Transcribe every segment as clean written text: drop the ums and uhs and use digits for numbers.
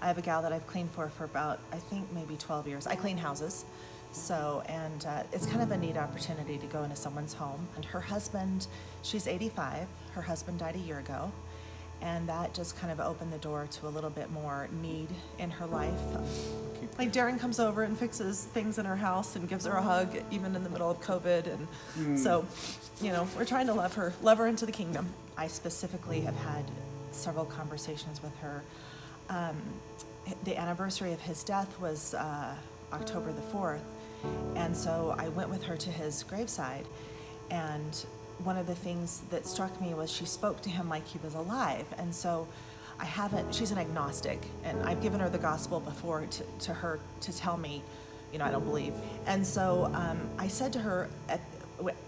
I have a gal that I've cleaned for about, I think, maybe 12 years. I clean houses. So, and it's kind of a neat opportunity to go into someone's home. And her husband, she's 85. Her husband died a year ago. And that just kind of opened the door to a little bit more need in her life. Like Darren comes over and fixes things in her house and gives her a hug, even in the middle of COVID. And so, you know, we're trying to love her into the kingdom. I specifically have had several conversations with her. The anniversary of his death was October the 4th. And so I went with her to his graveside. And one of the things that struck me was she spoke to him like he was alive. And so she's an agnostic, and I've given her the gospel before to her to tell me, you know, I don't believe. And so I said to her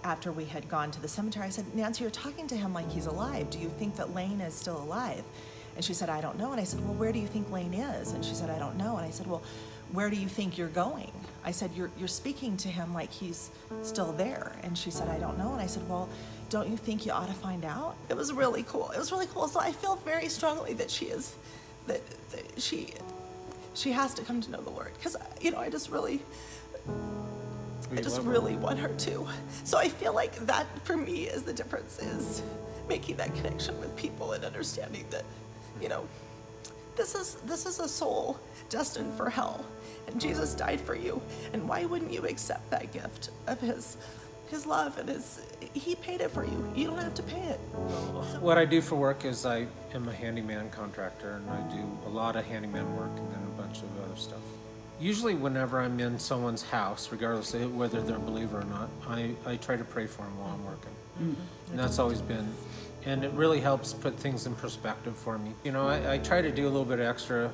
after we had gone to the cemetery, I said, Nancy, you're talking to him like he's alive. Do you think that Lane is still alive? And she said, I don't know. And I said, well, where do you think Lane is? And she said, I don't know. And I said, well, where do you think you're going? I said, you're speaking to him like he's still there. And she said, I don't know. And I said, well, don't you think you ought to find out? It was really cool. It was really cool. So I feel very strongly that she has to come to know the Lord. Because, you know, I just really want her to. So I feel like that for me is the difference, is making that connection with people and understanding that, you know, this is a soul destined for hell, and Jesus died for you. And why wouldn't you accept that gift of his love and he paid it for you. You don't have to pay it. What I do for work is I am a handyman contractor, and I do a lot of handyman work and then a bunch of other stuff. Usually whenever I'm in someone's house, regardless of whether they're a believer or not, I try to pray for them while I'm working. Mm-hmm. And that's always been, and it really helps put things in perspective for me. You know, I try to do a little bit extra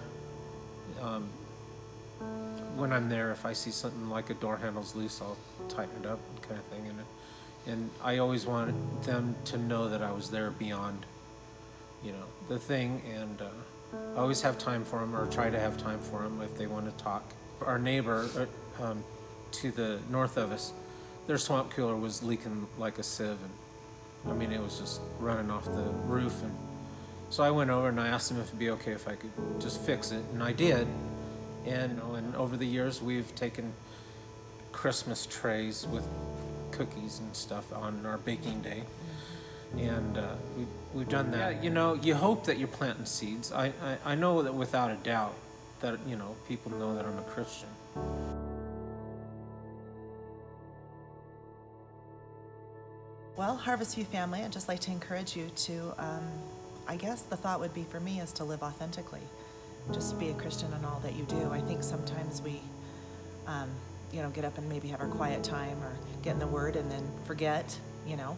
when I'm there. If I see something like a door handle's loose, I'll tighten it up kind of thing. And I always wanted them to know that I was there beyond, you know, the thing. And I always have time for them, or try to have time for them if they want to talk. Our neighbor to the north of us, their swamp cooler was leaking like a sieve. And I mean, it was just running off the roof. And so I went over and I asked them if it'd be okay if I could just fix it. And I did. And over the years, we've taken Christmas trays with cookies and stuff on our baking day, and we've done that. Yeah, you know, you hope that you're planting seeds. I know that without a doubt that, you know, people know that I'm a Christian. Well, Harvest View family, I'd just like to encourage you to, I guess the thought would be for me is to live authentically. Just be a Christian in all that you do. I think sometimes we, you know, get up and maybe have our quiet time or get in the Word and then forget, you know,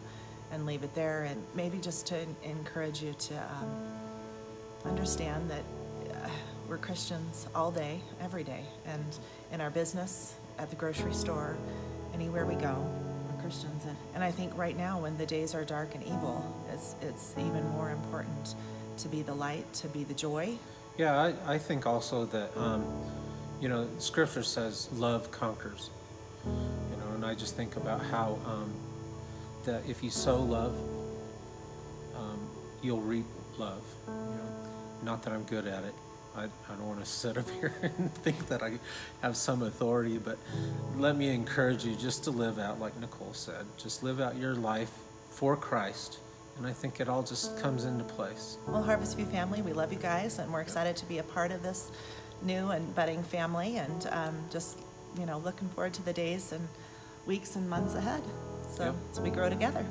and leave it there. And maybe just to encourage you to understand that we're Christians all day, every day, and in our business, at the grocery store, anywhere we go, we're Christians. And I think right now, when the days are dark and evil, it's even more important to be the light, to be the joy. Yeah, I think also that, you know, Scripture says love conquers, you know, and I just think about how that if you sow love, you'll reap love. You know, not that I'm good at it. I don't want to sit up here and think that I have some authority, but let me encourage you just to live out, like Nicole said, just live out your life for Christ. And I think it all just comes into place. Well, Harvest View family, we love you guys, and we're excited to be a part of this new and budding family, and just, you know, looking forward to the days and weeks and months ahead. So we grow together.